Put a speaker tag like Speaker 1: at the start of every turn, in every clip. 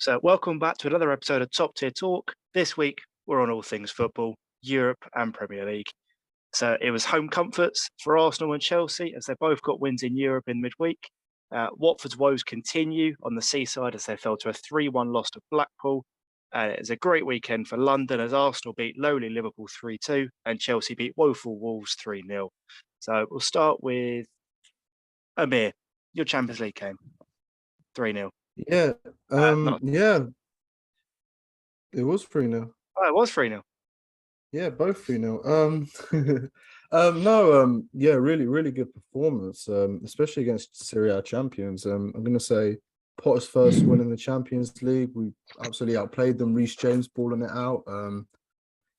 Speaker 1: So, welcome back to another episode of Top Tier Talk. This week, we're on all things football, Europe, and Premier League. So, it was home comforts for Arsenal and Chelsea as they both got wins in Europe in midweek. Watford's woes continue on the seaside as they fell to a 3-1 loss to Blackpool. It was a great weekend for London as Arsenal beat lowly Liverpool 3-2 and Chelsea beat woeful Wolves 3-0. So, we'll start with Amir, your Champions League game 3-0.
Speaker 2: Yeah, yeah, it was 3-0.
Speaker 1: Oh, it was 3-0.
Speaker 2: Yeah, both 3-0. Yeah, really good performance, especially against Serie A champions. I'm gonna say Potter's first win in the Champions League. We absolutely outplayed them. Reece James balling it out.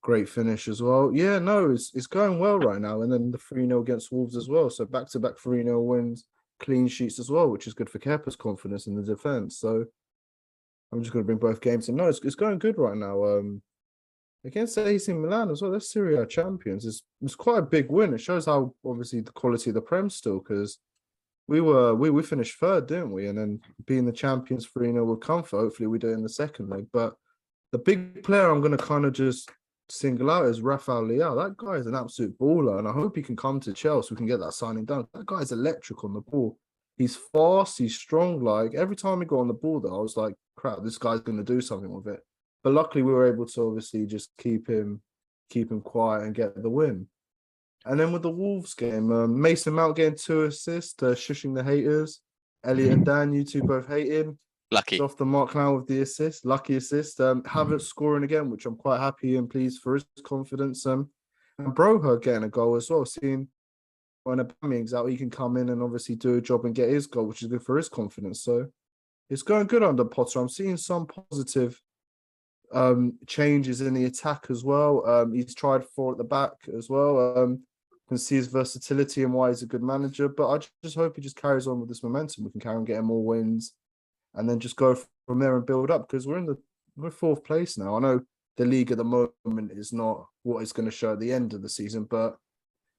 Speaker 2: Great finish as well. Yeah, no, it's going well right now. And then the 3-0 against Wolves as well. So back-to-back 3-0 wins, clean sheets as well, which is good for Kepa's confidence in the defense. So I'm just going to bring both games in. No, it's going good right now. Against AC Milan as well. They're Serie A champions. It's quite a big win. It shows how obviously the quality of the Prem still, because we finished third, didn't we? And then being the champions 3-0 with comfort. Hopefully we do it in the second leg. But the big player I'm going to kind of just single out is Rafael Leao. That guy is an absolute baller, and I hope he can come to Chelsea. We can get that signing done. That guy is electric on the ball. He's fast, he's strong. Like every time he got on the ball, though, I was like, crap, this guy's going to do something with it. But luckily, we were able to obviously just keep him quiet and get the win. And then with the Wolves game, Mason Mount getting 2 assists, shushing the haters. Elliot and Dan, you two both hating.
Speaker 3: Lucky.
Speaker 2: He's off the mark now with the assist, lucky assist. Havertz scoring again, which I'm quite happy and pleased for his confidence. And Broha getting a goal as well. Seeing when Aubameyang's out, he can come in and obviously do a job and get his goal, which is good for his confidence. So it's going good under Potter. I'm seeing some positive changes in the attack as well. He's tried 4 at the back as well. Can see his versatility and why he's a good manager. But I just hope he just carries on with this momentum. We can carry on getting more wins and then just go from there and build up, because we're 4th place now. I know the league at the moment is not what it's going to show at the end of the season, but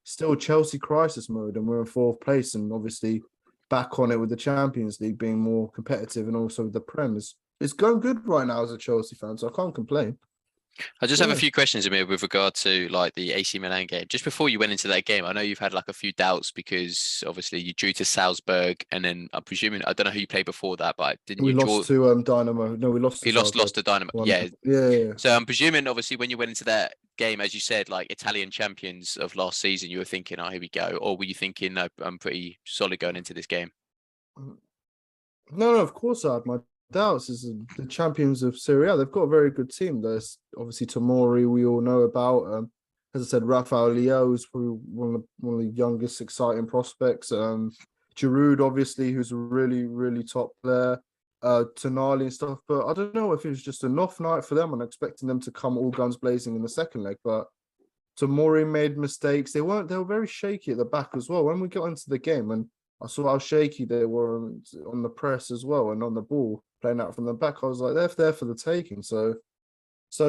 Speaker 2: still Chelsea crisis mode, and we're in 4th place, and obviously back on it with the Champions League being more competitive, and also the Prem it's going good right now as a Chelsea fan, so I can't complain.
Speaker 3: I just have a few questions, Amir, with regard to like the AC Milan game. Just before you went into that game, I know you've had like a few doubts because obviously you drew to Salzburg, and then I'm presuming, I don't know who you played before that, but didn't
Speaker 2: we
Speaker 3: you
Speaker 2: lost to Dynamo? No, we lost.
Speaker 3: You lost to Dynamo. Yeah. So I'm presuming, obviously, when you went into that game, as you said, like Italian champions of last season, you were thinking, "Oh, here we go," or were you thinking, "No, I'm pretty solid going into this game"?
Speaker 2: No, of course I had my doubts. Is the champions of Serie A. They've got a very good team. There's obviously Tomori, we all know about. As I said, Rafael Leao is probably one of the youngest exciting prospects. Giroud, obviously, who's a really top player. Tonali and stuff. But I don't know if it was just an off night for them. I'm expecting them to come all guns blazing in the second leg. But Tomori made mistakes. They were very shaky at the back as well. When we got into the game, and I saw how shaky they were on the press as well and on the ball, playing out from the back, I was like, they're there for the taking. So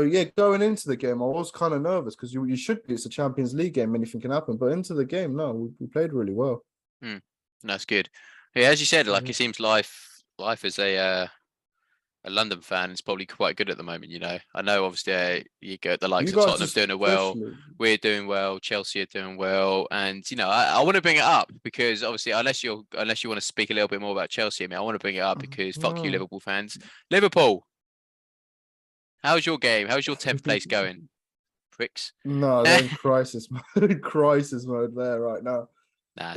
Speaker 2: yeah, going into the game, I was kind of nervous because you should be. It's a Champions League game, anything can happen. But into the game, no, we played really well.
Speaker 3: That's good. Yeah, as you said, like it seems life as a London fan is probably quite good at the moment. You know, I know obviously you got the likes of Tottenham doing well, we're doing well, Chelsea are doing well, and you know I want to bring it up because obviously unless you want to speak a little bit more about Chelsea, I mean I want to bring it up because fuck you Liverpool fans. Liverpool, how's your game? How's your 10th place going, pricks?
Speaker 2: No, they're in crisis mode there right now.
Speaker 3: Nah.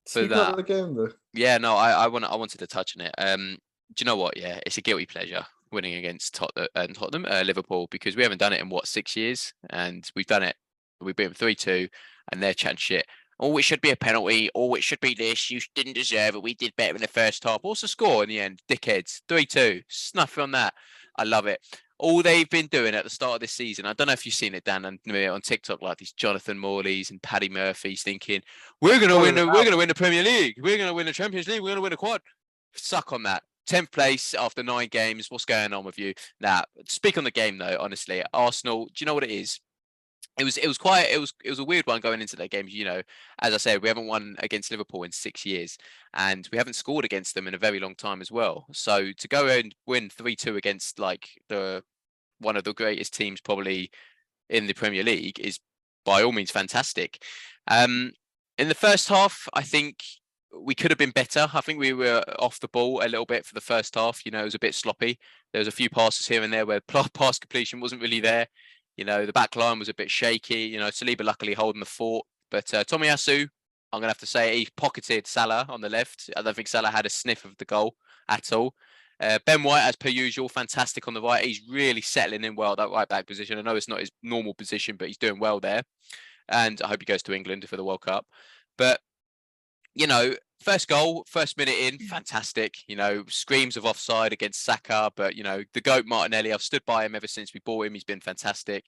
Speaker 2: Speak about the game though.
Speaker 3: Yeah, no, I wanted to touch on it. Do you know what? Yeah, it's a guilty pleasure winning against Tottenham, Liverpool, because we haven't done it in 6 years, and we've done it. We beat them 3-2, and they're chatting shit. Oh, it should be a penalty. Oh, it should be this. You didn't deserve it. We did better in the first half. What's the score in the end? Dickheads, 3-2. Snuff on that. I love it. All they've been doing at the start of this season, I don't know if you've seen it, Dan, on TikTok, like these Jonathan Morleys and Paddy Murphys thinking, we're gonna win the Premier League, we're gonna win the Champions League, we're gonna win a quad. Suck on that. 10th place after 9 games. What's going on with you? Now, speak on the game though, honestly. Arsenal, do you know what it is? it was a weird one going into that game. You know, as I said, we haven't won against Liverpool in 6 years, and we haven't scored against them in a very long time as well. So to go and win 3-2 against like one of the greatest teams probably in the Premier League is by all means fantastic. In the first half, I think we could have been better. I think we were off the ball a little bit for the first half. You know, it was a bit sloppy. There was a few passes here and there where pass completion wasn't really there. You know, the back line was a bit shaky. You know, Saliba luckily holding the fort. But Tomiyasu, I'm going to have to say he pocketed Salah on the left. I don't think Salah had a sniff of the goal at all. Ben White, as per usual, fantastic on the right. He's really settling in well, that right back position. I know it's not his normal position, but he's doing well there. And I hope he goes to England for the World Cup. But, you know, first goal, first minute in, fantastic. You know, screams of offside against Saka. But, you know, the GOAT Martinelli, I've stood by him ever since we bought him. He's been fantastic.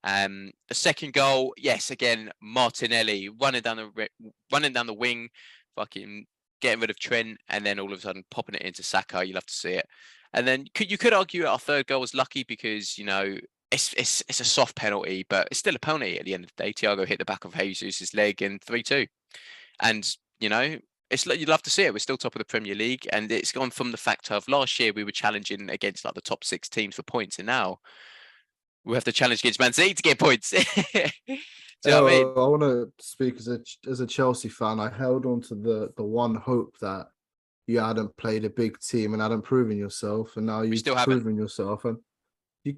Speaker 3: A second goal, yes, again, Martinelli running down the wing, fucking getting rid of Trent, and then all of a sudden popping it into Saka. You'll have to see it. And then you could argue our third goal was lucky because, you know, it's a soft penalty, but it's still a penalty at the end of the day. Thiago hit the back of Jesus' leg in 3-2. And, you know, you'd love to see it. We're still top of the Premier League, and it's gone from the fact of last year we were challenging against like the top 6 teams for points, and now we have to challenge against Man City to get points. Do you know what I mean?
Speaker 2: I want to speak as a Chelsea fan. I held on to the one hope that you hadn't played a big team and hadn't proven yourself, and now you've proven yourself. And you,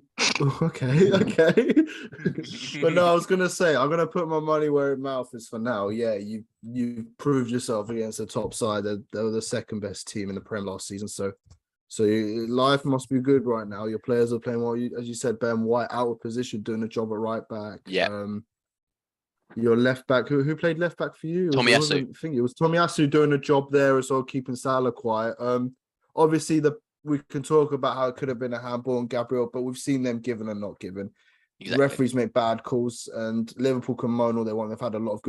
Speaker 2: okay. But no, I was gonna say I'm gonna put my money where my mouth is for now. Yeah, you proved yourself against the top side. They were the second best team in the Prem last season. So life must be good right now. Your players are playing well. As you said, Ben White out of position, doing a job at right back.
Speaker 3: Yeah.
Speaker 2: Your left back, who played left back for you?
Speaker 3: Tomiyasu.
Speaker 2: I think it was Tomiyasu doing a job there as well, keeping Salah quiet. Obviously we can talk about how it could have been a handball on Gabriel, but we've seen them given and not given.
Speaker 3: Exactly.
Speaker 2: Referees make bad calls, and Liverpool can moan all they want. They've had a lot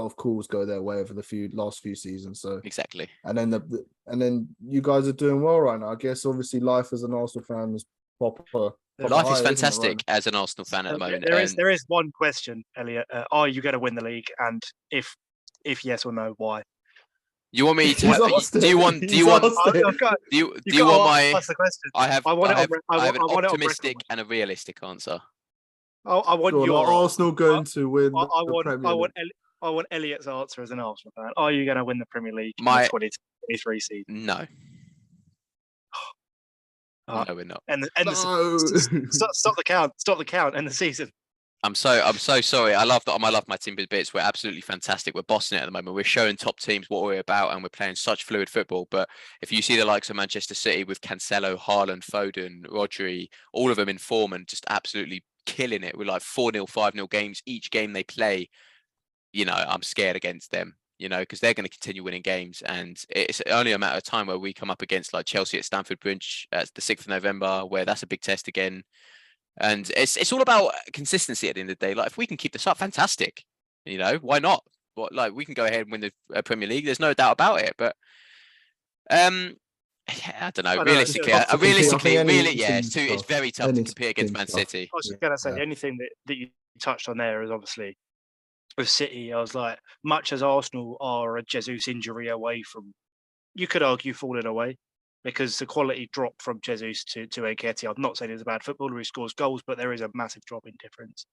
Speaker 2: of calls go their way over the last few seasons. So
Speaker 3: exactly.
Speaker 2: And then you guys are doing well right now. I guess obviously life as an Arsenal fan is proper.
Speaker 3: Life is fantastic as an Arsenal fan at the moment.
Speaker 1: There is one question, Elliot. Are you going to win the league? And if yes or no, why?
Speaker 3: You want me to? Do you want my?
Speaker 1: That's the question.
Speaker 3: I have an optimistic and a realistic answer.
Speaker 1: I want your
Speaker 2: Arsenal going to win.
Speaker 1: I want Elliot's answer as an Arsenal fan. Are you going to win the Premier League in the 2023 season?
Speaker 3: No. No, we're not.
Speaker 1: Stop the count. Stop the count. End the season.
Speaker 3: I'm so sorry. I love my team bits. We're absolutely fantastic. We're bossing it at the moment. We're showing top teams what we're about, and we're playing such fluid football. But if you see the likes of Manchester City with Cancelo, Haaland, Foden, Rodri, all of them in form and just absolutely killing it with like 4-0, 5-0 games each game they play, you know, I'm scared against them. You know, because they're going to continue winning games, and it's only a matter of time where we come up against like Chelsea at Stamford Bridge at the 6th of November, where that's a big test again. And it's all about consistency at the end of the day. Like if we can keep this up, fantastic. You know, why not? Like we can go ahead and win the Premier League. There's no doubt about it. But I don't know. Realistically, it's very tough to compete against Man City.
Speaker 1: I was just going to say the only thing that you touched on there is obviously with City. I was like, much as Arsenal are a Jesus injury away from, you could argue falling away, because the quality dropped from Jesus to Nketiah. I'm not saying he's a bad footballer who scores goals, but there is a massive drop in difference.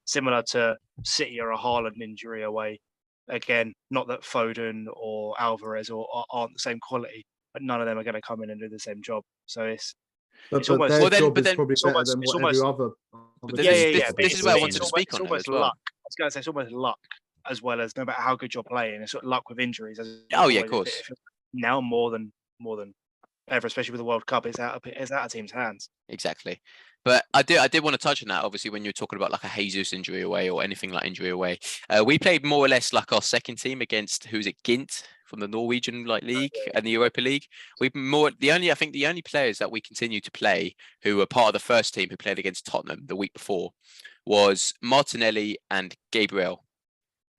Speaker 1: Similar to City or a Haaland injury away. Again, not that Foden or Alvarez aren't the same quality, but none of them are going to come in and do the same job. So it's almost...
Speaker 2: Their job is probably better than what every other...
Speaker 3: This is where I wanted to speak on it as well.
Speaker 1: Luck. I was going to say it's almost luck as well as no matter how good you're playing, it's sort of luck with injuries.
Speaker 3: Oh yeah, of course.
Speaker 1: Now more than ever, especially with the World Cup, it's out of teams' hands.
Speaker 3: Exactly. But I did want to touch on that. Obviously, when you're talking about like a Jesus injury away or anything like injury away, we played more or less like our second team against Ghent from the Norwegian league and the Europa League. I think the only players that we continue to play who were part of the first team who played against Tottenham the week before was Martinelli and Gabriel.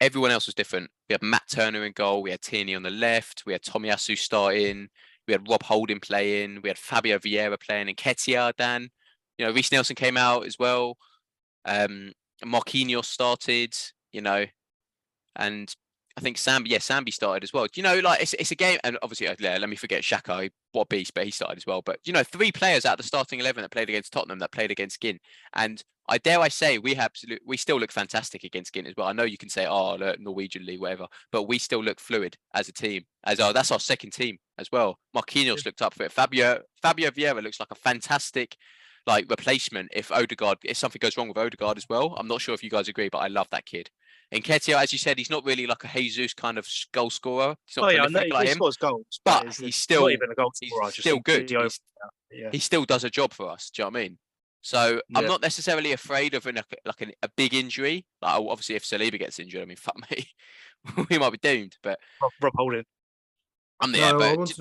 Speaker 3: Everyone else was different. We had Matt Turner in goal. We had Tierney on the left. We had Tomiyasu starting. We had Rob Holding playing. We had Fabio Vieira playing. And Nketiah, Dan. You know, Reece Nelson came out as well. Marquinhos started, and I think Sambi started as well. Like it's a game, and obviously let me forget Xhaka, what a beast, but he started as well. But 3 players out of the starting 11 that played against Tottenham, that played against Gint, and I dare say we still look fantastic against Gint as well. I know you can say, oh, look, Norwegian league, whatever, but we still look fluid as a team. That's our second team as well. Marquinhos looked up for it. Fabio Vieira looks like a fantastic replacement if something goes wrong with Odegaard as well. I'm not sure if you guys agree, but I love that kid. Nketiah, as you said, he's not really like a Jesus kind of goal scorer. He's not prolific like
Speaker 1: he
Speaker 3: him,
Speaker 1: scores goals,
Speaker 3: but he's still
Speaker 1: not even a goal scorer.
Speaker 3: He's still good. He still does a job for us. Do you know what I mean? So I'm not necessarily afraid of a big injury. Like obviously, if Saliba gets injured, I mean, fuck me, we might be doomed. But
Speaker 1: Rob Holding.
Speaker 3: I'm there.
Speaker 2: I wanted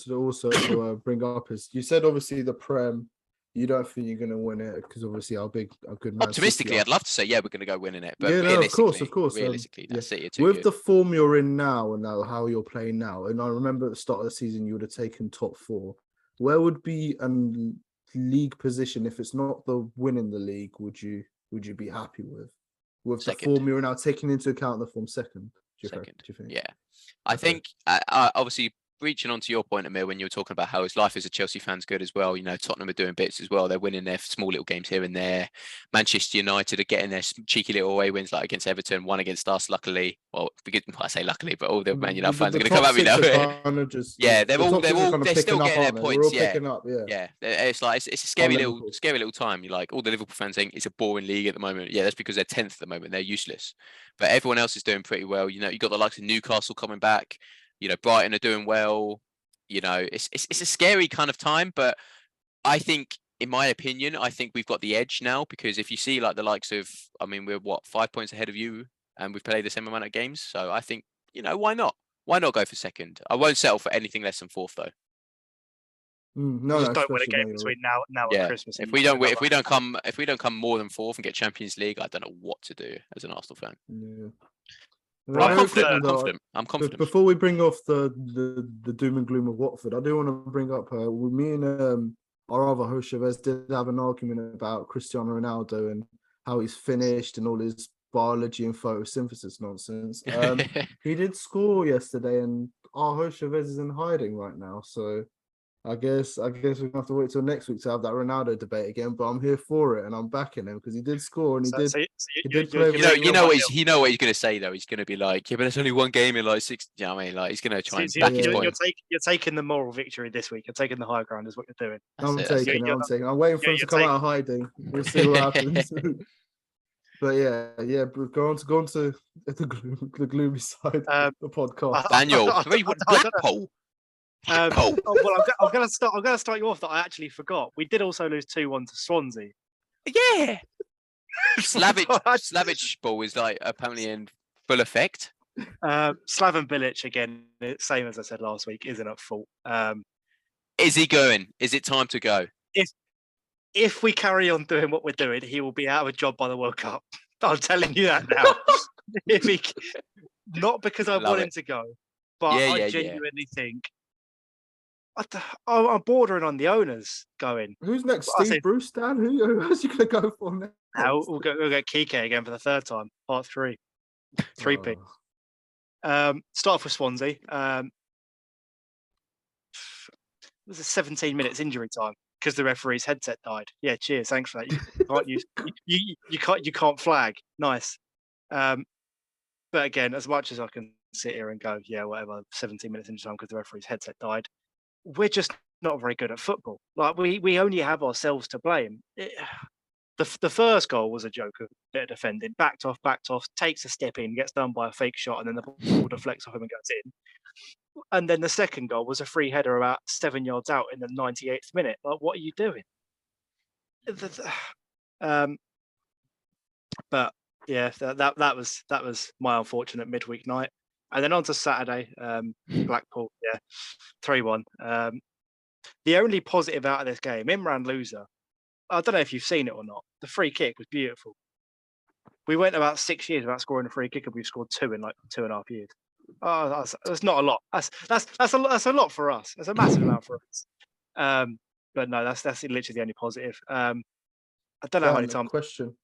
Speaker 2: to also bring up is you said obviously the Prem. You don't think you're going to win it because obviously how good Man
Speaker 3: optimistically,
Speaker 2: City
Speaker 3: I'd love to say we're going to go winning it. But
Speaker 2: of course.
Speaker 3: Realistically, that's it.
Speaker 2: With the form you're in now and now how you're playing now, and I remember at the start of the season you would have taken top 4. Where would be a league position if it's not the winning the league? Would you be happy with second. The form you're now taking into account the form second? Do you think?
Speaker 3: Yeah, I think obviously. Reaching onto your point, Amir, when you were talking about how his life as a Chelsea fan's good as well. Tottenham are doing bits as well. They're winning their small little games here and there. Manchester United are getting their cheeky little away wins, like against Everton, one against us, luckily. Well, I say luckily, but all the Man United fans are going to come at me now. They're still getting their points. Yeah. It's a scary little time. You like all the Liverpool fans saying it's a boring league at the moment. Yeah, that's because they're 10th at the moment. They're useless. But everyone else is doing pretty well. You got the likes of Newcastle coming back. Brighton are doing well. It's a scary kind of time, but I think, in my opinion, I think we've got the edge now because if you see like the likes of, I mean, we're 5 points ahead of you, and we've played the same amount of games. So I think, why not? Why not go for second? I won't settle for anything less than 4th though.
Speaker 1: No, just don't win a game between now and Christmas.
Speaker 3: If we don't come more than 4th and get Champions League, I don't know what to do as an Arsenal fan.
Speaker 2: Yeah.
Speaker 3: I'm confident.
Speaker 2: Before we bring off the doom and gloom of Watford, I do want to bring up me and our other host Chavez did have an argument about Cristiano Ronaldo and how he's finished and all his biology and photosynthesis nonsense. He did score yesterday, and our host Chavez is in hiding right now. So I guess we're gonna have to wait till next week to have that Ronaldo debate again. But I'm here for it, and I'm backing him because he did score and he did play.
Speaker 3: You know what he's gonna say though. He's gonna be like, yeah, but it's only one game in like 6. You know what I mean? Like he's gonna try and back his point.
Speaker 1: You're taking the moral victory this week. You're taking the high ground, is what you're doing.
Speaker 2: I'm taking. I'm waiting for him to come out of hiding. We'll see what happens. But yeah. Go on to the gloomy side of the podcast.
Speaker 3: Daniel, Blackpool.
Speaker 1: I'm gonna start you off that I actually forgot. We did also lose 2-1 to Swansea.
Speaker 3: Yeah. Slavic ball is like apparently in full effect.
Speaker 1: Slaven Bilic again, same as I said last week, isn't at fault.
Speaker 3: Is he going? Is it time to go?
Speaker 1: If we carry on doing what we're doing, he will be out of a job by the World Cup. I'm telling you that now. Not because I want him to go, but I genuinely think I'm bordering on the owners going.
Speaker 2: Who's next? Steve Bruce, Dan? Who else are you going to go for next?
Speaker 1: We'll get Kike again for the 3rd time, part 3. 3P. Start off with Swansea. It was a 17 minutes injury time because the referee's headset died. Yeah, cheers. Thanks for that. You can't flag. Nice. But again, as much as I can sit here and go, yeah, whatever, 17 minutes injury time because the referee's headset died, we're just not very good at football. Like we only have ourselves to blame. The first goal was a joke of bit of defending. Backed off, takes a step in, gets done by a fake shot, and then the ball deflects off him and goes in. And then the second goal was a free header about 7 yards out in the 98th minute. Like, what are you doing? But yeah, that was my unfortunate midweek night. And then on to Saturday, Blackpool, 3-1. The only positive out of this game, Imran Loser, I don't know if you've seen it or not. The free kick was beautiful. We went about 6 years without scoring a free kick, and we've scored 2 in like 2.5 years. Oh, that's not a lot. That's a lot for us. That's a massive amount for us. But no, that's literally the only positive. I don't know how many times.
Speaker 2: Question: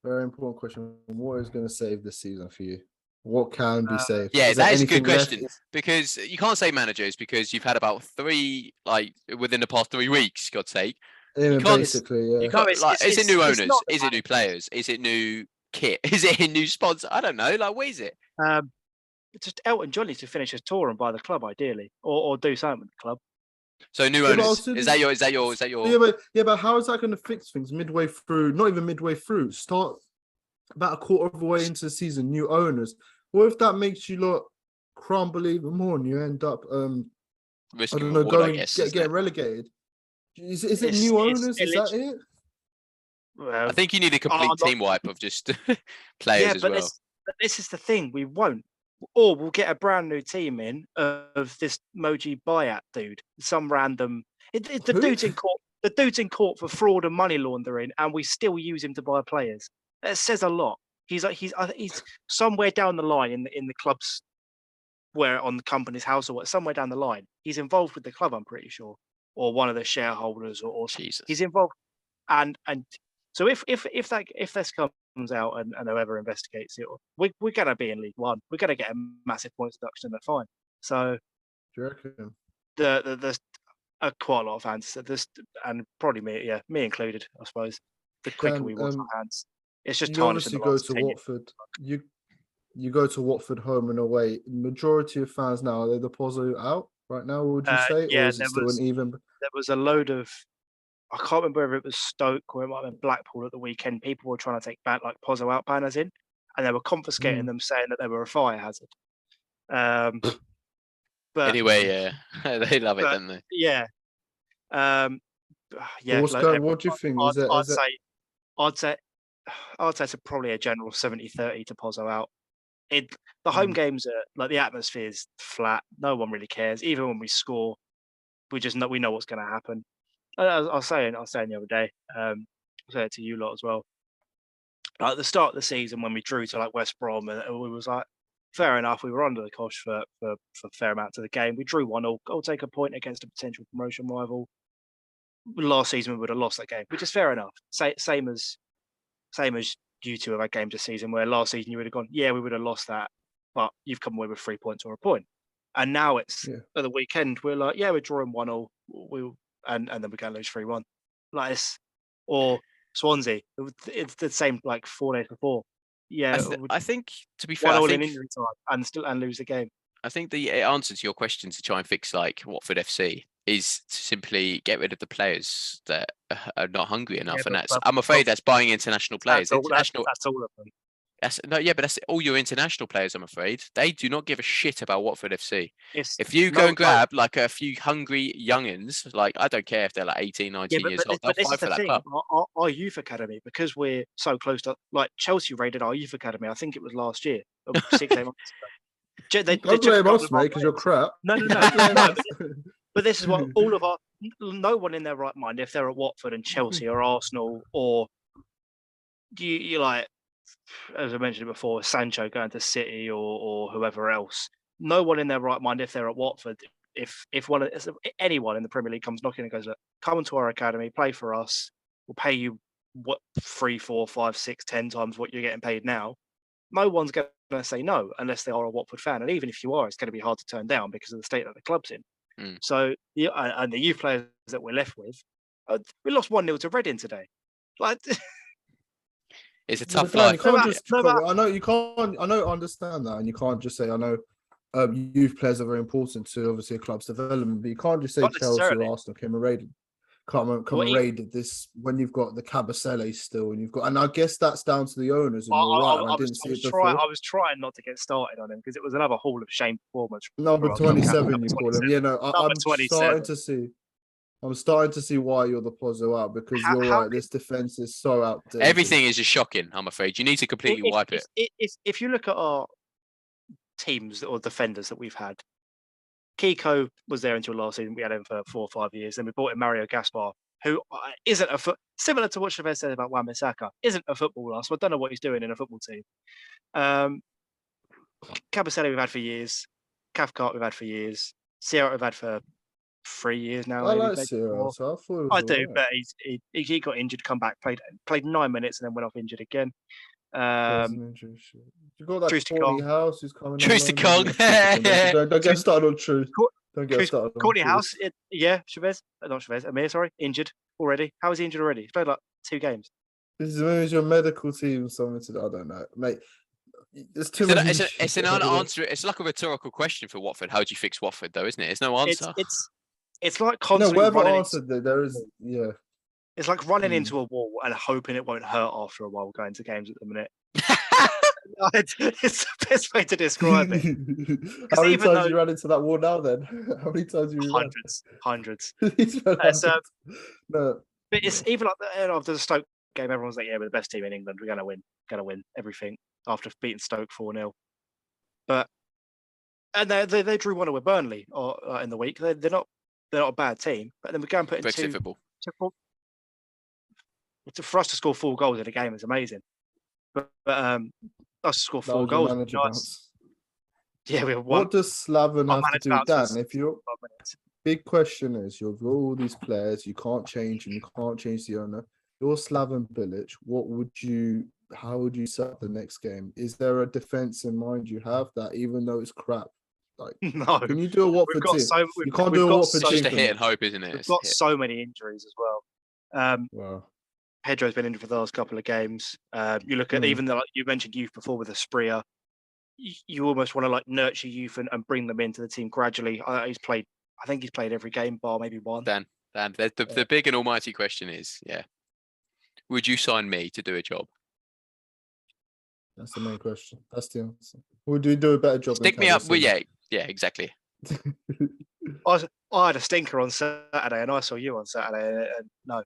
Speaker 2: Very important question. What is going to save this season for you? What can be saved?
Speaker 3: Yeah,
Speaker 2: Is there
Speaker 3: that is a good
Speaker 2: anything left?
Speaker 3: question because you can't say managers because you've had about 3 within the past 3 weeks. God's sake,
Speaker 2: Yeah,
Speaker 3: you can't.
Speaker 2: basically, yeah.
Speaker 3: You can't is it new
Speaker 1: it's
Speaker 3: owners?
Speaker 1: not the
Speaker 3: Is it new players? Is it new kit? Is it a new sponsor? I don't know. Like, what is it?
Speaker 1: just Elton John needs to finish his tour and buy the club ideally, or do something with the club.
Speaker 3: So new
Speaker 2: Yeah, but
Speaker 3: owners.
Speaker 2: also
Speaker 3: Is
Speaker 2: this-
Speaker 3: that your?
Speaker 2: Yeah, but how is that going to fix things midway through? Not even midway through. Start about a quarter of the way into the season, new owners. What if that makes you lot crumble even more and you end up
Speaker 3: Risk
Speaker 2: I
Speaker 3: and
Speaker 2: don't know,
Speaker 3: reward, I
Speaker 2: going
Speaker 3: guess.
Speaker 2: getting relegated? Is it
Speaker 1: It's-
Speaker 2: new
Speaker 1: it's-
Speaker 2: owners?
Speaker 1: it
Speaker 2: Is that it?
Speaker 1: Well,
Speaker 3: I think you need a complete team wipe of just players as
Speaker 1: but
Speaker 3: well.
Speaker 1: this is the thing. We won't, or we'll get a brand new team in of this Moji Bayat dude, some random. The
Speaker 2: Who?
Speaker 1: dude's in court. The dude's in court for fraud and money laundering, and we still use him to buy players. That says a lot. He's somewhere down the line in the club's where on the company's house or what, somewhere down the line. He's involved with the club, I'm pretty sure, or one of the shareholders, or
Speaker 3: Jesus.
Speaker 1: he's involved. And so if this comes out and whoever investigates it, we're gonna be in League One. We're gonna get a massive points deduction and a fine. So
Speaker 2: Do you reckon?
Speaker 1: the quite a lot of fans said this, and probably me included, I suppose. The quicker
Speaker 2: Dan,
Speaker 1: we wash our hands, it's just
Speaker 2: you
Speaker 1: tarnishing
Speaker 2: obviously
Speaker 1: the
Speaker 2: go
Speaker 1: last
Speaker 2: to
Speaker 1: 10 years.
Speaker 2: Watford. You go to Watford home and away. Majority of fans now, are they the Pozzo out right now, would you say?
Speaker 1: Yeah,
Speaker 2: or is it still an even?
Speaker 1: there was a load of, I can't remember whether it was Stoke or it might have been Blackpool at the weekend. People were trying to take back like Pozzo out banners in, and they were confiscating them, saying that they were a fire hazard. But
Speaker 3: Anyway, yeah, they love it,
Speaker 1: but
Speaker 3: don't they?
Speaker 1: yeah, yeah.
Speaker 2: What's going? What do you think? Is it?
Speaker 1: I'd say it's probably a general 70-30 to Pozzo out. The home
Speaker 2: Mm.
Speaker 1: games are like the atmosphere's flat. No one really cares. Even when we score, we know what's going to happen. I was saying the other day, I said it to you lot as well. Like at the start of the season when we drew to like West Brom, and we was like, fair enough, we were under the cosh for a fair amount of the game. We drew 1-0. Go take a point against a potential promotion rival. Last season we would have lost that game, which is fair enough. Same as you two have had games this season where last season you would have gone, yeah, we would have lost that, but you've come away with 3 points or a point. And now it's at the weekend, we're like, yeah, we're drawing 1-0, and then we're going to lose 3-1. Like this, or Swansea, it's the same like 4 days before. Yeah,
Speaker 3: I think to be fair,
Speaker 1: 1-1 in injury time and lose the game.
Speaker 3: I think the answer to your question to try and fix like Watford FC is to simply get rid of the players that are not hungry enough, and I'm afraid that's buying international players.
Speaker 1: That's all of them.
Speaker 3: But that's all your international players. I'm afraid they do not give a shit about Watford FC.
Speaker 1: If
Speaker 3: you go and grab like a few hungry youngins, like I don't care if they're like 18, 19 years old, they'll fight for that club.
Speaker 1: Our youth academy, because we're so close to, like Chelsea raided our youth academy. I think it was last year, 6-8 months ago.
Speaker 2: Don't blame us, mate, because you're crap.
Speaker 1: No. But this is what no one in their right mind, if they're at Watford and Chelsea or Arsenal, or you like, as I mentioned before, Sancho going to City or whoever else, no one in their right mind, if they're at Watford, if anyone in the Premier League comes knocking and goes, look, come into our academy, play for us, we'll pay you 3, 4, 5, 6, 10 times what you're getting paid now. No one's going to say no unless they are a Watford fan, and even if you are, it's going to be hard to turn down because of the state that the club's in. So and the youth players that we're left with, we lost 1-0 to Reading today. Like,
Speaker 3: it's a tough
Speaker 2: life.
Speaker 3: life.
Speaker 2: I know you can't. I know, I understand that, and you can't just say, I know youth players are very important to obviously a club's development, but you can't just say Chelsea or Arsenal came and raided. Raided this when you've got the Cabasele still, and I guess that's down to the owners. And you're right. I didn't see it before.
Speaker 1: I was trying not to get started on him because it was another Hall of Shame performance.
Speaker 2: Number 27, you call him. Yeah, no, I'm starting to see. I'm starting to see why you're the Pozzo out, because you're right. This defense is so outdated.
Speaker 3: Everything is just shocking. I'm afraid you need to completely wipe it.
Speaker 1: If you look at our teams or defenders that we've had, Kiko was there until last season. We had him for 4 or 5 years. Then we brought in Mario Gaspar, who isn't similar to what Chavez said about Wan-Bissaka, isn't a footballer. So I don't know what he's doing in a football team. Cabasele we've had for years. Cathcart we've had for years. Sierra we've had for 3 years now.
Speaker 2: I
Speaker 1: maybe,
Speaker 2: like
Speaker 1: maybe
Speaker 2: Cyril,
Speaker 1: 4.
Speaker 2: so I thought it
Speaker 1: I
Speaker 2: was
Speaker 1: do,
Speaker 2: alright.
Speaker 1: but he got injured, come back, played 9 minutes, and then went off injured again.
Speaker 2: There's an injury shit. You got that
Speaker 1: Trusty
Speaker 2: Courtney
Speaker 1: Kong.
Speaker 2: House who's coming on
Speaker 3: Trusty
Speaker 2: loan.
Speaker 3: Kong.
Speaker 2: Don't get started on Truth. Don't get started on
Speaker 1: Courtney
Speaker 2: Truth.
Speaker 1: House, Chavez, not Chavez, Amir, sorry, injured already. How is he injured already? He's played like 2 games.
Speaker 2: This is your medical team. Something to I don't know, mate. There's too many.
Speaker 3: It's an unanswer. It's like a rhetorical question for Watford. How do you fix Watford, though, isn't it? It's no answer.
Speaker 1: It's like
Speaker 2: No,
Speaker 1: constantly
Speaker 2: whatever
Speaker 1: running
Speaker 2: answer there is, yeah.
Speaker 1: It's like running into a wall and hoping it won't hurt after a while going to games at the minute. It's the best way to describe it.
Speaker 2: How many times you ran into that wall now then? How many times you
Speaker 1: Hundreds.
Speaker 2: no.
Speaker 1: But it's even like after the Stoke game, everyone's like, yeah, we're the best team in England. We're going to win everything after beating Stoke 4-0. And they drew 1-0 with Burnley in the week. They're not a bad team, but then we go and put in
Speaker 3: Brexit football.
Speaker 1: For us to score 4 goals in a game is amazing. But us to score 4 goals. Nice. Yeah, we have one.
Speaker 2: What does Slaven have to do, Dan? If you're big question is you've got all these players, you can't change them, you can't change the owner. You're Slaven Bilic. How would you set up the next game? Is there a defense in mind you have that even though it's crap? Like,
Speaker 1: no.
Speaker 2: Can you do a Watford team? You can't do a Watford team.
Speaker 3: Just a hit and hope, isn't it?
Speaker 1: We've got so many injuries as well.
Speaker 2: Wow.
Speaker 1: Pedro's been injured for the last couple of games. You look at even like you mentioned youth before with Asprilla. You almost want to like nurture youth and bring them into the team gradually. I think he's played every game bar maybe one.
Speaker 3: Dan, the big and almighty question is, would you sign me to do a job?
Speaker 2: That's the main question. That's the answer. Would you do a better job?
Speaker 3: Stick me up. Well, yeah, exactly.
Speaker 1: I had a stinker on Saturday, and I saw you on Saturday, and no.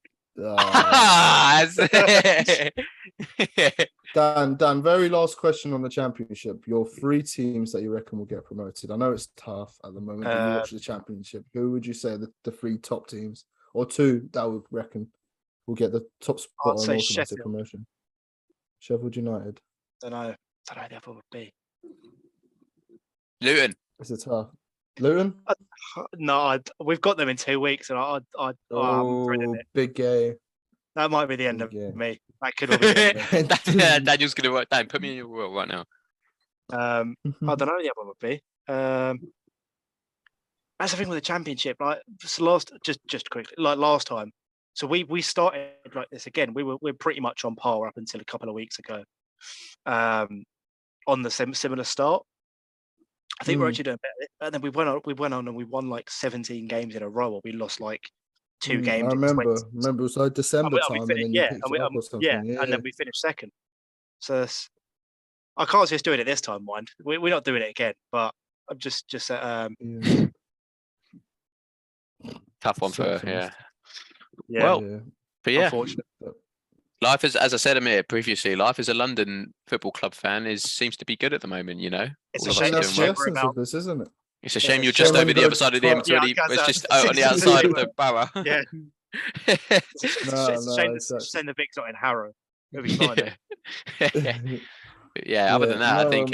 Speaker 2: Dan, very last question on the championship. Your 3 teams that you reckon will get promoted. I know it's tough at the moment, but you watch the championship. Who would you say are the 3 top teams, or 2 that would reckon will get the top spot on automatic promotion? Sheffield United.
Speaker 1: Don't know the other one would be.
Speaker 3: Luton.
Speaker 2: Is it tough? Luton?
Speaker 1: No, we've got them in 2 weeks, and I'm dreading it.
Speaker 2: Big game.
Speaker 1: That might be the end of me. That could be the end of
Speaker 3: Daniel's going to write down. Put me in your role right now.
Speaker 1: I don't know the other one would be. That's the thing with the championship. Like just quickly, like last time. So we started like this again. We're pretty much on par up until a couple of weeks ago. On the similar start. I think we're actually doing better. And then we went on and we won like 17 games in a row, or we lost like 2 games.
Speaker 2: I remember. It was like December time, and then you picked it up or something.
Speaker 1: And then we finished second. So I can't see us doing it this time, mind. We're not doing it again, but I'm just
Speaker 3: tough one for her,
Speaker 1: yeah.
Speaker 3: Well, but yeah.
Speaker 1: Unfortunate.
Speaker 3: Life is, as I said, Amir, previously, life as a London football club fan seems to be good at the moment, you know?
Speaker 1: It's
Speaker 2: a shame that's the essence of this, isn't it?
Speaker 3: It's a shame you're just over the other side of the M20. It's just on the outside of the borough.
Speaker 1: Yeah. It's a shame the Vic's not in Harrow. It'll be fine.
Speaker 3: Other than that, I think,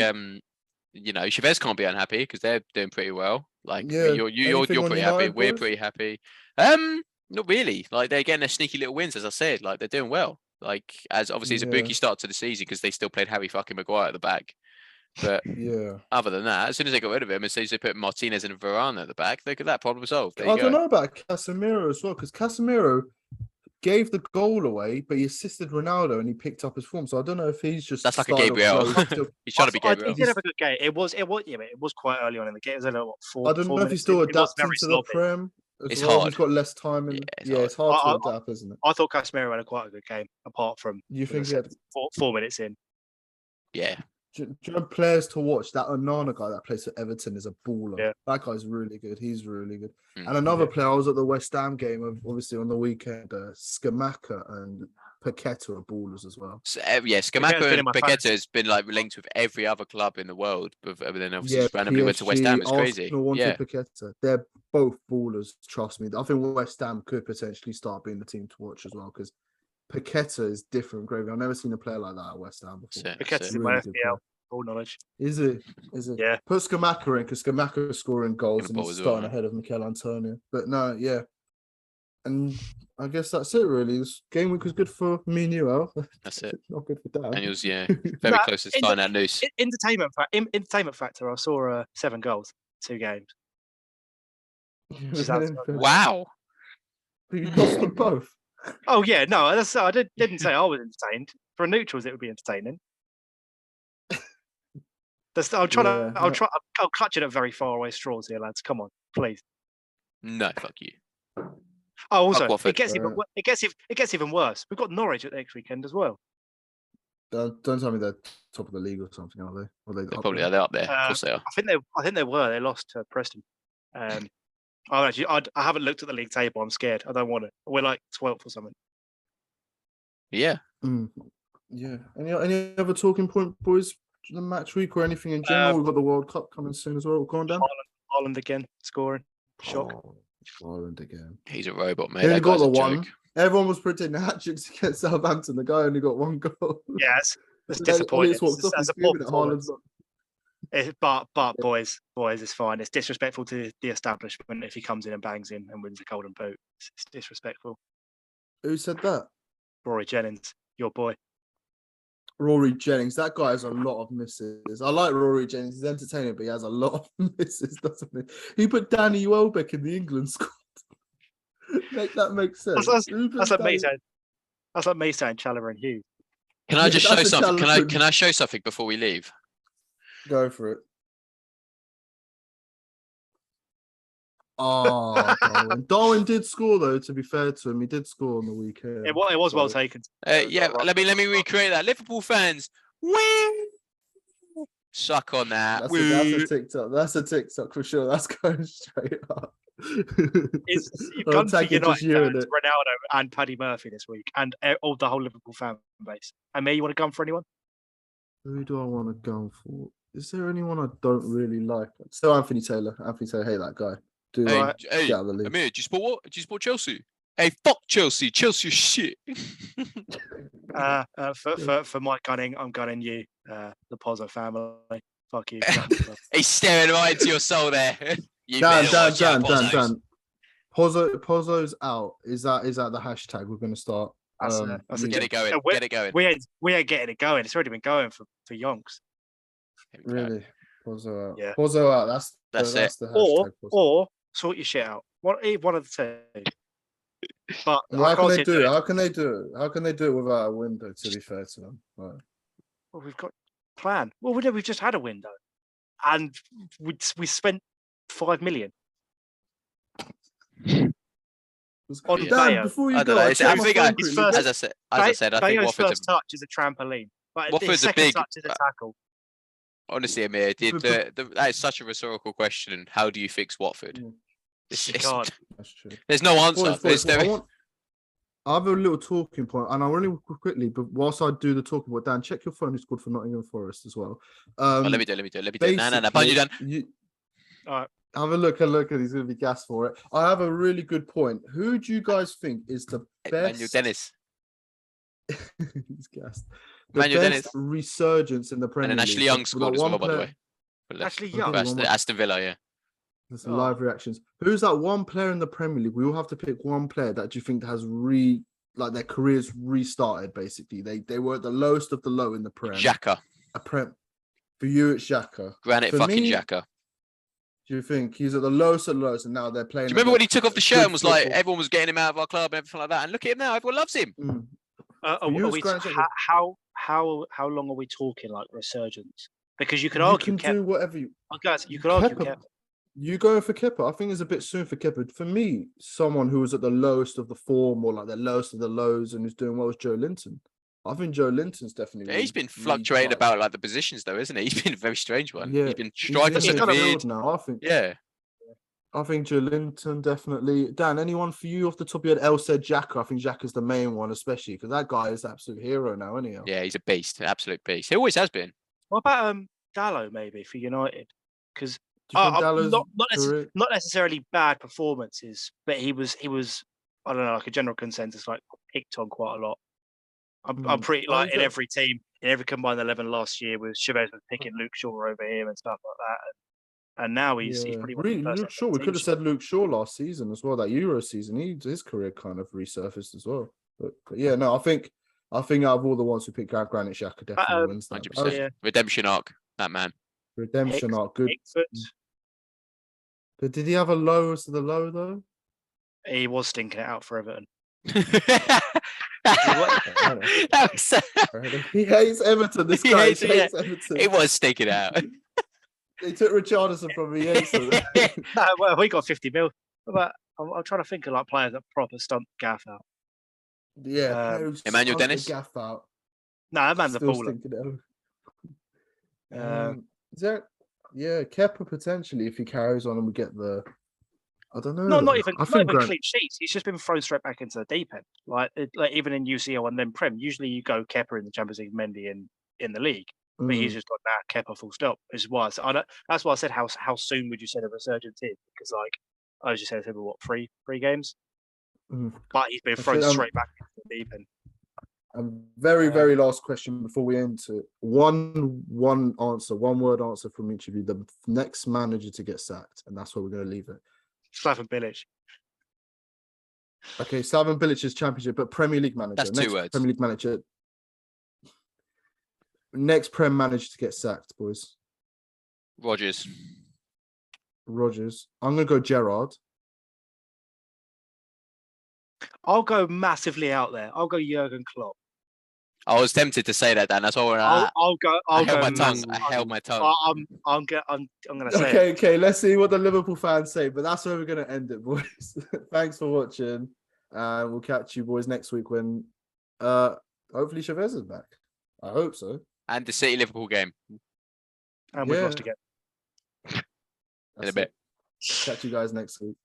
Speaker 3: Chavez can't be unhappy because they're doing pretty well. Like, you're pretty happy. We're pretty happy. Not really. Like, they're getting their sneaky little wins, as I said. Like, they're doing well. Like, as obviously it's a bookie start to the season because they still played Harry fucking Maguire at the back. But other than that, as soon as they got rid of him, as soon as they put Martinez and Varane at the back, look at that, problem solved. I
Speaker 2: don't know about Casemiro as well, because Casemiro gave the goal away, but he assisted Ronaldo and he picked up his form. So I don't know if he's just
Speaker 3: that's like a Gabriel. He's trying to be Gabriel.
Speaker 1: He did have a good game. It was quite early on in the game. It was only
Speaker 2: I don't know if he's still adapting to the Prem.
Speaker 3: It's hard.
Speaker 2: He's got less time, and it's hard to adapt, isn't it?
Speaker 1: I thought Casemiro had quite a good game, apart from
Speaker 2: you think he had
Speaker 1: 4 minutes in.
Speaker 3: Yeah.
Speaker 2: Do you know players to watch? That Onana guy that plays for Everton is a baller.
Speaker 1: Yeah.
Speaker 2: That guy's really good. He's really good. And another player, I was at the West Ham game, obviously on the weekend. Skamaka and Paqueta are ballers as well.
Speaker 3: Skamaka and Paqueta has been like linked with every other club in the world, but then obviously just randomly went to West Ham. It's crazy.
Speaker 2: Paqueta. They're both ballers. Trust me. I think West Ham could potentially start being the team to watch as well because Paqueta is different gravy. I've never seen a player like that at West Ham before.
Speaker 1: Paqueta's in my FPL. Ball knowledge.
Speaker 2: Is it?
Speaker 1: Yeah.
Speaker 2: Put Scamacca in because Scamacca is scoring goals and
Speaker 3: ball
Speaker 2: he's
Speaker 3: as well,
Speaker 2: starting ahead of Mikel Antonio. But no, yeah. And I guess that's it really. This game week was good for me and you, Al.
Speaker 3: That's it.
Speaker 2: Not good for Dan.
Speaker 3: Daniel's very close to starting that noose.
Speaker 1: Entertainment factor. I saw 7 goals, 2 games.
Speaker 3: Wow.
Speaker 2: You lost them both.
Speaker 1: Oh yeah, no, I didn't say I was entertained. For neutrals, it would be entertaining. I'll clutch it at very far away straws here, lads. Come on, please.
Speaker 3: No, fuck you.
Speaker 1: Oh, also,
Speaker 3: Watford.
Speaker 1: it gets even worse. We've got Norwich at next weekend as well.
Speaker 2: Don't tell me they're top of the league or something, are they? Or
Speaker 3: They're probably they're up there. Of course they are.
Speaker 1: I think they were. They lost to Preston. I haven't looked at the league table. I'm scared. I don't want it. We're like 12th or something.
Speaker 3: Yeah.
Speaker 2: Yeah. Any other talking point, boys? The match week or anything in general? We've got the World Cup coming soon as well. Go on, Dan.
Speaker 1: Haaland again scoring. Shock.
Speaker 2: Haaland again.
Speaker 3: He's a robot, mate.
Speaker 2: He only
Speaker 3: That
Speaker 2: got
Speaker 3: guy's
Speaker 2: the
Speaker 3: a
Speaker 2: one.
Speaker 3: joke.
Speaker 2: Everyone was predicting hat tricks against Southampton. The guy only got 1 goal.
Speaker 1: Yes, it's disappointing. That's a poor performance. But boys, it's fine. It's disrespectful to the establishment if he comes in and bangs in and wins a golden boot. It's disrespectful.
Speaker 2: Who said that?
Speaker 1: Rory Jennings, your boy.
Speaker 2: Rory Jennings. That guy has a lot of misses. I like Rory Jennings. He's entertaining, but he has a lot of misses, doesn't he? He put Danny Welbeck in the England squad. That makes sense.
Speaker 1: That's like me saying Chalobah and Hughes.
Speaker 3: Can I just show something? Can I show something before we leave?
Speaker 2: Go for it. Oh, Darwin. Darwin did score though. To be fair to him, he did score on the weekend.
Speaker 1: It was well taken.
Speaker 3: Yeah, let me recreate that. Liverpool fans, woo! Suck on that.
Speaker 2: That's a TikTok. That's a TikTok for sure. That's going straight up.
Speaker 1: You've gone for United fans, Ronaldo and Paddy Murphy this week, and the whole Liverpool fan base. And me, you want to gun for anyone?
Speaker 2: Who do I want to gun for? Is there anyone I don't really like? Still Anthony Taylor. Hate that guy. Get out of the league.
Speaker 3: Amir, do you support what? Do you support Chelsea? Hey, fuck Chelsea. Chelsea is shit.
Speaker 1: For my gunning, I'm gunning you, the Pozzo family. Fuck you.
Speaker 3: He's staring right into your soul there.
Speaker 2: Dan. Pozzo's out. Is that the hashtag we're going to start?
Speaker 3: Get it going. Get it going.
Speaker 1: We ain't getting it going. It's already been going for yonks.
Speaker 2: Really? Pozzo out.
Speaker 1: Yeah.
Speaker 2: Pozzo out. That's
Speaker 3: it.
Speaker 2: The hashtag.
Speaker 1: Or sort your shit out. One of the two. But
Speaker 2: how can they do it? How can they do it without a window? To be fair to them, right.
Speaker 1: Well, we've got a plan. Well, we've just had a window, and we spent 5 million. On
Speaker 2: Dan, before you go,
Speaker 3: I think as I said, I think
Speaker 1: Watford's first touch is a trampoline, but his second touch is a tackle.
Speaker 3: Honestly, Amir, that is such a rhetorical question. How do you fix Watford?
Speaker 2: That's true.
Speaker 3: There's no answer.
Speaker 2: I have a little talking point, and I'll really quickly, but whilst I do the talking point, Dan, check your phone who's scored for Nottingham Forest as well.
Speaker 3: Let me do it. No, punch you down.
Speaker 1: All right.
Speaker 2: Have a look, and he's going to be gassed for it. I have a really good point. Who do you guys think is the best?
Speaker 3: Manuel Dennis.
Speaker 2: He's gassed. The best resurgence in the Premier League.
Speaker 3: And Ashley Young scored as well, by the way.
Speaker 1: Ashley Young.
Speaker 3: Aston Villa, yeah.
Speaker 2: There's some live reactions. Who's that one player in the Premier League? We all have to pick one player that you think has their careers restarted, basically. They were at the lowest of the low in the Prem.
Speaker 3: Xhaka.
Speaker 2: For you, it's Xhaka.
Speaker 3: Granite fucking Xhaka.
Speaker 2: Do you think he's at the lowest of lows and now they're playing?
Speaker 3: Do you remember when he took off the shirt and was like, everyone was getting him out of our club and everything like that? And look at him now, everyone loves him.
Speaker 1: How long are we talking like resurgence? Because you could argue,
Speaker 2: you can do whatever you.
Speaker 1: Guys, you could argue. Kepa.
Speaker 2: You going for Kepa? I think it's a bit soon for Kepa. For me, someone who was at the lowest of the form or like the lowest of the lows and is doing well is Joe Linton. I think Joe Linton's definitely.
Speaker 3: Yeah, he's been fluctuating about like the positions though, isn't he? He's been a very strange one. Yeah, he's been striker
Speaker 2: midfield now. I think.
Speaker 3: Yeah.
Speaker 2: I think Joe Linton definitely. Dan, anyone for you off the top of your head? El said Xhaka. I think Xhaka's the main one, especially because that guy is an absolute hero now, isn't he?
Speaker 3: Yeah, he's a beast, an absolute beast. He always has been.
Speaker 1: What about Dalot maybe for United? Because
Speaker 2: not
Speaker 1: necessarily bad performances, but he was I don't know, like a general consensus, like picked on quite a lot. I'm pretty like in every team in every combined 11 last year, with Chavez was picking Luke Shaw over here and stuff like that. And now he's pretty much the first
Speaker 2: Luke Shaw. We could have said Luke Shaw last season as well. That Euro season, his career kind of resurfaced as well. But yeah, no, I think out of all the ones who picked out, Granit Xhaka definitely wins that.
Speaker 3: 100%.
Speaker 1: Yeah.
Speaker 3: Redemption arc, that man.
Speaker 2: Redemption arc, good.
Speaker 1: Pickford,
Speaker 2: But did he have a low as to the low though?
Speaker 1: he was stinking it out for Everton.
Speaker 3: That was
Speaker 2: He hates Everton. This
Speaker 3: He
Speaker 2: guy
Speaker 3: hates
Speaker 2: hates,
Speaker 3: it,
Speaker 2: Everton.
Speaker 3: it was sticking out.
Speaker 2: They took Richarlison from me. He hates them.
Speaker 1: Well, we got 50 mil. But I'm trying to think of like players that proper stump Gaff out.
Speaker 2: Yeah,
Speaker 3: Emmanuel Dennis?
Speaker 2: Gaff out.
Speaker 1: No, that man's a
Speaker 2: Still
Speaker 1: baller.
Speaker 2: stinking out. Is there? Yeah, Kepa potentially if he carries on and we get the. I don't know.
Speaker 1: Not even
Speaker 2: I think
Speaker 1: clean sheets. He's just been thrown straight back into the deep end. Like even in UCL and then Prem, usually you go Kepa in the Champions League, Mendy in the league, but he's just got that Kepa full stop. Is why that's why I said how soon would you say the resurgence is? Because like I was just saying, what 3 games, but he's been thrown straight back into the deep end.
Speaker 2: And very last question before we end it. One word answer from each of you. The next manager to get sacked, and that's where we're going to leave it.
Speaker 1: Slaven Bilic.
Speaker 2: Okay, Slaven Bilic's championship, but Premier League manager.
Speaker 3: That's
Speaker 2: next
Speaker 3: 2 words.
Speaker 2: Premier League manager. Next Prem manager to get sacked, boys.
Speaker 3: Rodgers.
Speaker 2: I'm going to go Gerrard.
Speaker 1: I'll go massively out there. I'll go Jurgen Klopp.
Speaker 3: I was tempted to say that, Dan. That's all.
Speaker 1: I'll go.
Speaker 3: I held my tongue.
Speaker 1: I'm gonna say.
Speaker 2: Okay. Let's see what the Liverpool fans say. But that's where we're gonna end it, boys. Thanks for watching. We'll catch you boys next week when, hopefully Chavez is back. I hope so.
Speaker 3: And the City Liverpool game.
Speaker 1: And we've lost again.
Speaker 3: In a bit.
Speaker 2: Catch you guys next week.